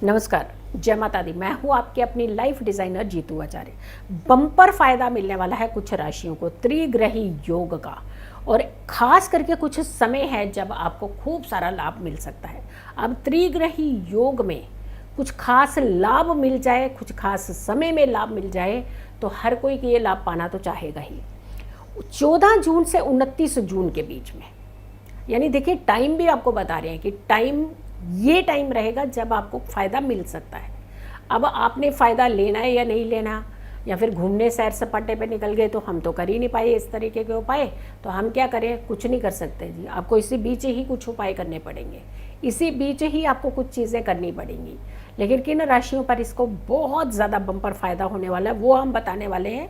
नमस्कार, जय माता दी। मैं हूँ आपके अपनी लाइफ डिज़ाइनर जीतू आचार्य। बम्पर फायदा मिलने वाला है कुछ राशियों को त्रिग्रही योग का, और खास करके कुछ समय है जब आपको खूब सारा लाभ मिल सकता है। अब त्रिग्रही योग में कुछ खास लाभ मिल जाए, कुछ खास समय में लाभ मिल जाए, तो हर कोई ये लाभ पाना तो चाहेगा ही। 14 जून से 29 जून के बीच में, यानी देखिए टाइम भी आपको बता रहे हैं कि ये टाइम रहेगा जब आपको फ़ायदा मिल सकता है। अब आपने फ़ायदा लेना है या नहीं लेना, या फिर घूमने सैर सपाटे पे निकल गए तो हम तो कर ही नहीं पाए इस तरीके के उपाय, तो हम क्या करें? कुछ नहीं कर सकते जी। आपको इसी बीच ही कुछ उपाय करने पड़ेंगे, इसी बीच ही आपको कुछ चीज़ें करनी पड़ेंगी। लेकिन किन राशियों पर इसको बहुत ज़्यादा बम्पर फ़ायदा होने वाला है वो हम बताने वाले हैं।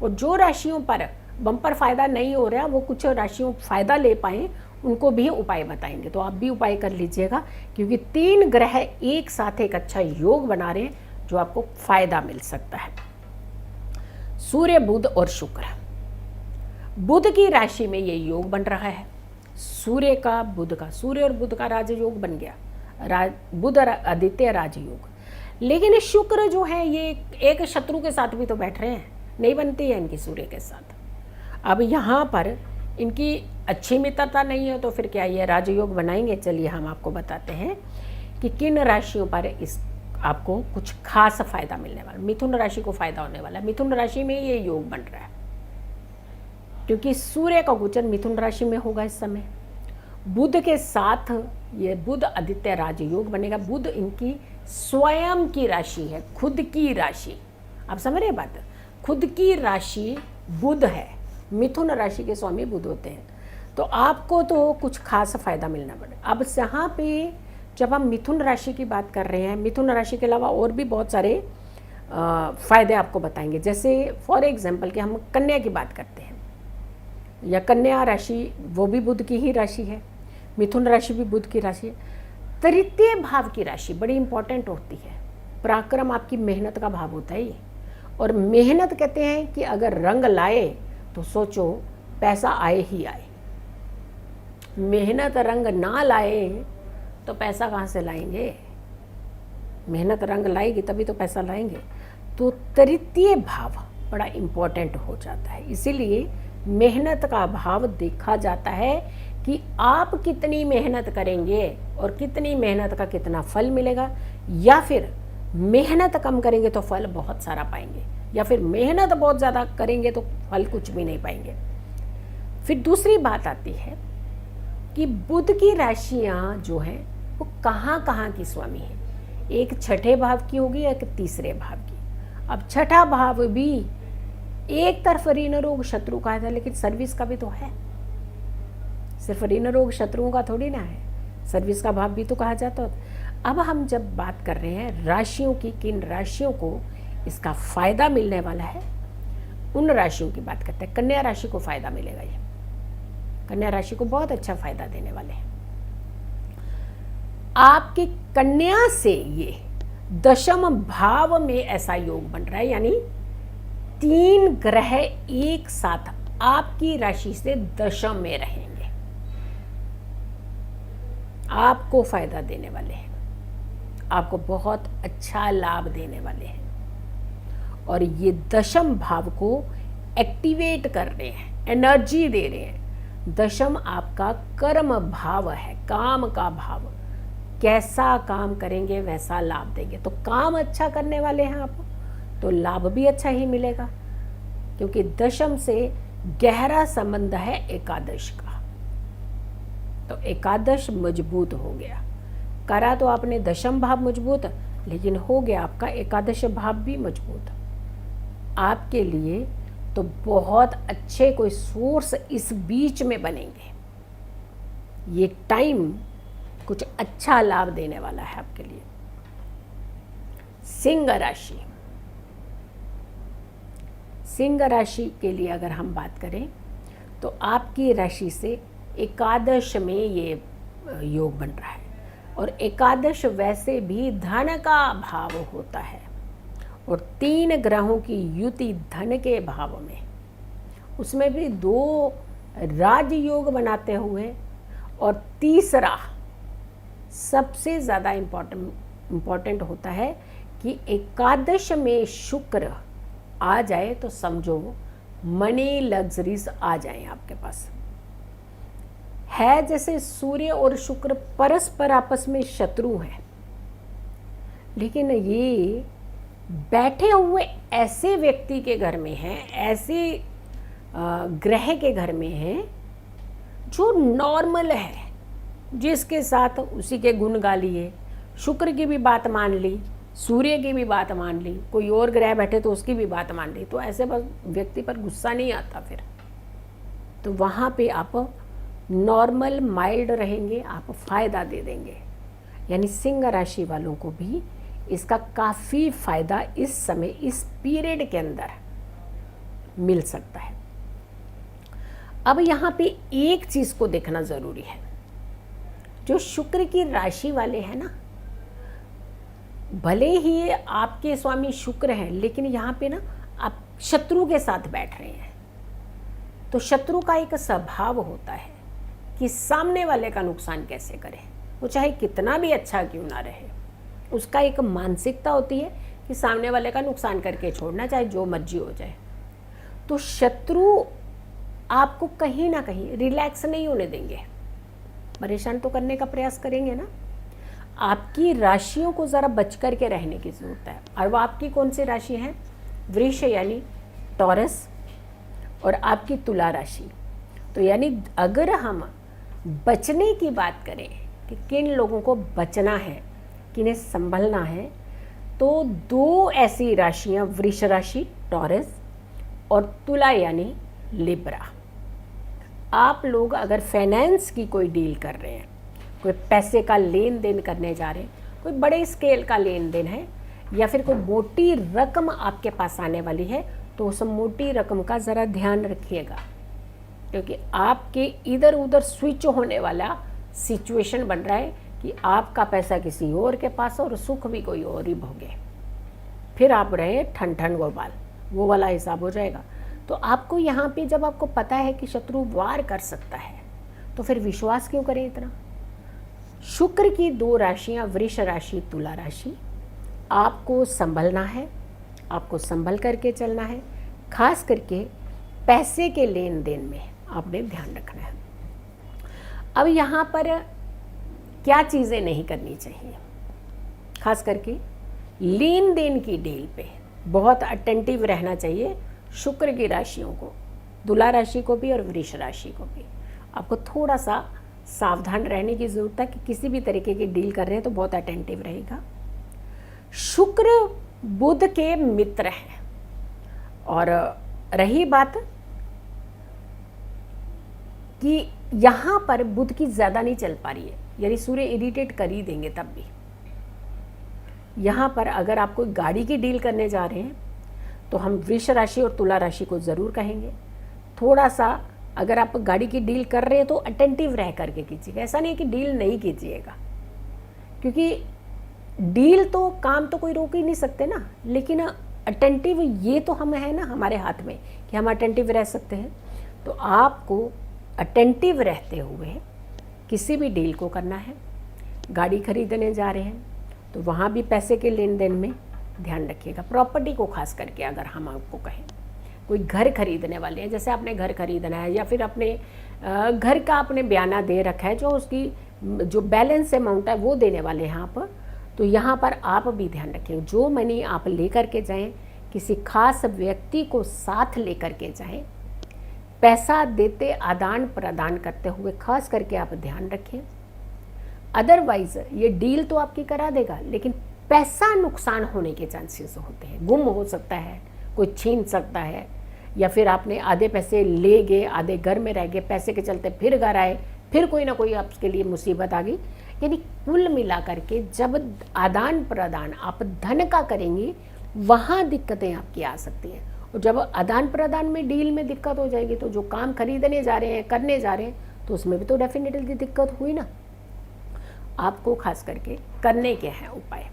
और जो राशियों पर बम्पर फ़ायदा नहीं हो रहा, वो कुछ राशियों फ़ायदा ले पाएँ, उनको भी उपाय बताएंगे। तो आप भी उपाय कर लीजिएगा, क्योंकि 3 ग्रह एक साथ एक अच्छा योग बना रहे हैं जो आपको फायदा मिल सकता है। सूर्य, बुध और शुक्र। बुध की राशि में ये योग बन रहा है। सूर्य और बुध का राजयोग बन गया, बुध आदित्य राजयोग। लेकिन शुक्र जो है ये एक शत्रु के साथ भी तो बैठ रहे हैं, नहीं बनती है इनकी सूर्य के साथ। अब यहाँ पर इनकी अच्छी मित्रता नहीं है, तो फिर क्या ये राजयोग बनाएंगे? चलिए हम आपको बताते हैं कि किन राशियों पर इस आपको कुछ खास फायदा मिलने वाला। मिथुन राशि को फायदा होने वाला है। मिथुन राशि में ये योग बन रहा है, क्योंकि सूर्य का गोचर मिथुन राशि में होगा इस समय। बुध के साथ ये बुध आदित्य राजयोग बनेगा। बुध इनकी स्वयं की राशि है, खुद की राशि। आप समझ रहे बात? खुद की राशि बुध है। मिथुन राशि के स्वामी बुध होते हैं, तो आपको तो कुछ खास फायदा मिलना पड़ेगा। अब यहाँ पे जब हम मिथुन राशि की बात कर रहे हैं, मिथुन राशि के अलावा और भी बहुत सारे फायदे आपको बताएंगे। जैसे फॉर एग्जांपल कि हम कन्या की बात करते हैं, या कन्या राशि वो भी बुध की ही राशि है, मिथुन राशि भी बुध की राशि है। तृतीय भाव की राशि बड़ी इंपॉर्टेंट होती है। पराक्रम आपकी मेहनत का भाव होता है ये, और मेहनत कहते हैं कि अगर रंग लाए तो सोचो पैसा आए ही आए। मेहनत रंग ना लाए तो पैसा कहाँ से लाएंगे? मेहनत रंग लाएगी तभी तो पैसा लाएंगे। तो तृतीय भाव बड़ा इम्पोर्टेंट हो जाता है, इसीलिए मेहनत का भाव देखा जाता है कि आप कितनी मेहनत करेंगे और कितनी मेहनत का कितना फल मिलेगा, या फिर मेहनत कम करेंगे तो फल बहुत सारा पाएंगे, या फिर मेहनत बहुत ज़्यादा करेंगे तो फल कुछ भी नहीं पाएंगे। फिर दूसरी बात आती है कि बुध की राशियाँ जो हैं वो कहाँ कहाँ की स्वामी हैं। एक छठे भाव की होगी, एक तीसरे भाव की। अब छठा भाव भी एक तरफ ऋण रोग शत्रु का था, लेकिन सर्विस का भी तो है। सिर्फ ऋण रोग शत्रुओं का थोड़ी ना है, सर्विस का भाव भी तो कहा जाता है। अब हम जब बात कर रहे हैं राशियों की, किन राशियों को इसका फायदा मिलने वाला है, उन राशियों की बात करते हैं। कन्या राशि को फायदा मिलेगा। ये कन्या राशि को बहुत अच्छा फायदा देने वाले हैं। आपकी कन्या से ये दशम भाव में ऐसा योग बन रहा है, यानी 3 ग्रह एक साथ आपकी राशि से दशम में रहेंगे, आपको फायदा देने वाले हैं, आपको बहुत अच्छा लाभ देने वाले हैं। और ये दशम भाव को एक्टिवेट कर रहे हैं, एनर्जी दे रहे हैं। दशम आपका कर्म भाव है, काम का भाव। कैसा काम करेंगे वैसा लाभ देंगे। तो काम अच्छा करने वाले हैं आप, तो लाभ भी अच्छा ही मिलेगा, क्योंकि दशम से गहरा संबंध है एकादश का। तो एकादश मजबूत हो गया। करा तो आपने दशम भाव मजबूत, लेकिन हो गया आपका एकादश भाव भी मजबूत। आपके लिए तो बहुत अच्छे कोई सोर्स इस बीच में बनेंगे। ये टाइम कुछ अच्छा लाभ देने वाला है आपके लिए। सिंह राशि, सिंह राशि के लिए अगर हम बात करें तो आपकी राशि से एकादश में ये योग बन रहा है, और एकादश वैसे भी धन का भाव होता है, और 3 ग्रहों की युति धन के भाव में, उसमें भी 2 राजयोग बनाते हुए, और तीसरा सबसे ज़्यादा इम्पोर्टेंट इम्पॉर्टेंट होता है कि एकादश में शुक्र आ जाए तो समझो मनी लग्जरीज आ जाएं आपके पास। है जैसे सूर्य और शुक्र परस्पर आपस में शत्रु हैं, लेकिन ये बैठे हुए ऐसे व्यक्ति के घर में हैं, ऐसे ग्रह के घर में हैं जो नॉर्मल है, जिसके साथ उसी के गुण गा लिए, शुक्र की भी बात मान ली, सूर्य की भी बात मान ली, कोई और ग्रह बैठे तो उसकी भी बात मान ली, तो ऐसे बस व्यक्ति पर गुस्सा नहीं आता फिर। तो वहाँ पे आप नॉर्मल माइल्ड रहेंगे, आप फायदा दे देंगे। यानी सिंह राशि वालों को भी इसका काफ़ी फायदा इस समय, इस पीरियड के अंदर मिल सकता है। अब यहाँ पे एक चीज़ को देखना ज़रूरी है, जो शुक्र की राशि वाले हैं ना, भले ही आपके स्वामी शुक्र हैं, लेकिन यहाँ पे ना आप शत्रु के साथ बैठ रहे हैं। तो शत्रु का एक स्वभाव होता है कि सामने वाले का नुकसान कैसे करे, वो चाहे कितना भी अच्छा क्यों ना रहे, उसका एक मानसिकता होती है कि सामने वाले का नुकसान करके छोड़ना, चाहे जो मर्जी हो जाए। तो शत्रु आपको कहीं ना कहीं रिलैक्स नहीं होने देंगे, परेशान तो करने का प्रयास करेंगे ना। आपकी राशियों को ज़रा बच कर के रहने की ज़रूरत है। और वो आपकी कौन सी राशि है? वृष यानी टॉरस, और आपकी तुला राशि। तो यानी अगर हम बचने की बात करें कि किन लोगों को बचना है, किन्हें संभलना है, तो दो ऐसी राशियां, वृष राशि टॉरस और तुला यानी लिब्रा। आप लोग अगर फाइनेंस की कोई डील कर रहे हैं, कोई पैसे का लेन देन करने जा रहे हैं, कोई बड़े स्केल का लेन देन है, या फिर कोई मोटी रकम आपके पास आने वाली है, तो उस मोटी रकम का ज़रा ध्यान रखिएगा, क्योंकि आपके इधर उधर स्विच होने वाला सिचुएशन बन रहा है कि आपका पैसा किसी और के पास और सुख भी कोई और ही भोगे, फिर आप रहे ठन ठन गोपाल, वो वाला हिसाब हो जाएगा। तो आपको यहाँ पे जब आपको पता है कि शत्रु वार कर सकता है, तो फिर विश्वास क्यों करें इतना। शुक्र की दो राशियाँ, वृष राशि तुला राशि, आपको संभलना है, आपको संभल करके चलना है। खास करके पैसे के लेन देन में आपने ध्यान रखना है। अब यहाँ पर क्या चीज़ें नहीं करनी चाहिए, खास करके लेन देन की डील पे बहुत अटेंटिव रहना चाहिए। शुक्र की राशियों को, तुला राशि को भी और वृष राशि को भी, आपको थोड़ा सा सावधान रहने की ज़रूरत है कि किसी भी तरीके की डील कर रहे हैं तो बहुत अटेंटिव रहेगा। शुक्र बुध के मित्र हैं, और रही बात कि यहाँ पर बुध की ज़्यादा नहीं चल पा रही है, यानी सूर्य इरिटेट कर ही देंगे। तब भी यहाँ पर अगर आप कोई गाड़ी की डील करने जा रहे हैं तो हम वृष राशि और तुला राशि को ज़रूर कहेंगे, थोड़ा सा अगर आप गाड़ी की डील कर रहे हैं तो अटेंटिव रह करके कीजिएगा। ऐसा नहीं है कि डील नहीं कीजिएगा, क्योंकि डील तो काम तो कोई रोक ही नहीं सकते ना, लेकिन अटेंटिव ये तो हम है ना हमारे हाथ में कि हम अटेंटिव रह सकते हैं। तो आपको अटेंटिव रहते हुए किसी भी डील को करना है। गाड़ी खरीदने जा रहे हैं तो वहाँ भी पैसे के लेन देन में ध्यान रखिएगा। प्रॉपर्टी को खास करके अगर हम आपको कहें, कोई घर खरीदने वाले हैं, जैसे आपने घर खरीदना है या फिर अपने घर का आपने बयाना दे रखा है, जो उसकी जो बैलेंस अमाउंट है वो देने वाले हैं आप, तो यहाँ पर आप भी ध्यान रखें। जो मनी आप लेकर के जाएं, किसी खास व्यक्ति को साथ लेकर के जाएं, पैसा देते आदान प्रदान करते हुए खास करके आप ध्यान रखें। अदरवाइज ये डील तो आपकी करा देगा, लेकिन पैसा नुकसान होने के चांसेस होते हैं, गुम हो सकता है, कोई छीन सकता है, या फिर आपने आधे पैसे ले गए, आधे घर में रह गए, पैसे के चलते फिर घर आए, फिर कोई ना कोई आपके लिए मुसीबत आ गई। यानी कुल मिला करके जब आदान प्रदान आप धन का करेंगी, वहाँ दिक्कतें आपकी आ सकती हैं। और जब आदान प्रदान में डील में दिक्कत हो जाएगी, तो जो काम खरीदने जा रहे हैं, करने जा रहे हैं, तो उसमें भी तो डेफिनेटली दिक्कत हुई ना। आपको खास करके करने के हैं उपाय,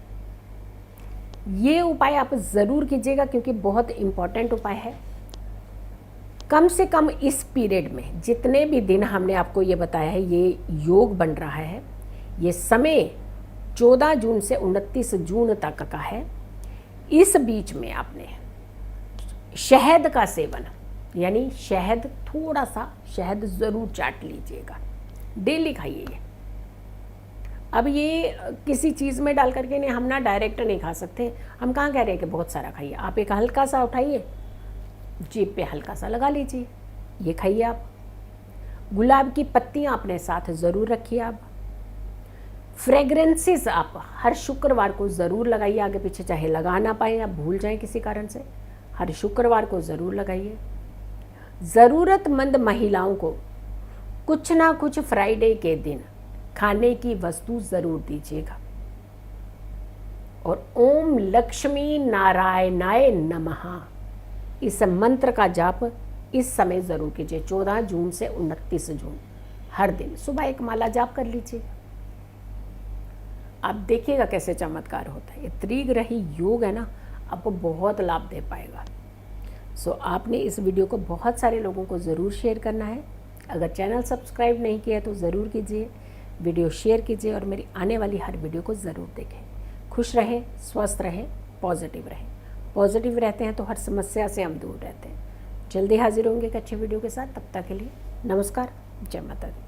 ये उपाय आप ज़रूर कीजिएगा, क्योंकि बहुत इम्पॉर्टेंट उपाय है। कम से कम इस पीरियड में जितने भी दिन हमने आपको ये बताया है, ये योग बन रहा है, ये समय 14 जून से 29 जून तक का है। इस बीच में आपने शहद का सेवन, यानी शहद, थोड़ा सा शहद ज़रूर चाट लीजिएगा, डेली खाइए ये। अब ये किसी चीज़ में डाल करके नहीं, हम ना डायरेक्ट नहीं खा सकते। हम कहाँ कह रहे हैं कि बहुत सारा खाइए। आप एक हल्का सा उठाइए, जीभ पे हल्का सा लगा लीजिए, ये खाइए आप। गुलाब की पत्तियाँ अपने साथ ज़रूर रखिए आप। फ्रेगरेंसेस आप हर शुक्रवार को ज़रूर लगाइए, आगे पीछे चाहे लगा ना पाए या भूल जाएं किसी कारण से, हर शुक्रवार को ज़रूर लगाइए। ज़रूरतमंद महिलाओं को कुछ ना कुछ फ्राइडे के दिन खाने की वस्तु ज़रूर दीजिएगा। और ओम लक्ष्मी नारायणाय नमः इस मंत्र का जाप इस समय ज़रूर कीजिए। 14 जून से 29 जून हर दिन सुबह एक माला जाप कर लीजिए। आप देखिएगा कैसे चमत्कार होता है। ये त्रिग्रही योग है ना, आपको बहुत लाभ दे पाएगा। सो आपने इस वीडियो को बहुत सारे लोगों को ज़रूर शेयर करना है। अगर चैनल सब्सक्राइब नहीं किया है तो ज़रूर कीजिए, वीडियो शेयर कीजिए और मेरी आने वाली हर वीडियो को ज़रूर देखें। खुश रहें, स्वस्थ रहें, पॉजिटिव रहें। पॉजिटिव रहते हैं तो हर समस्या से हम दूर रहते हैं। जल्दी हाजिर होंगे एक अच्छे वीडियो के साथ। तब तक के लिए नमस्कार, जय माता दी।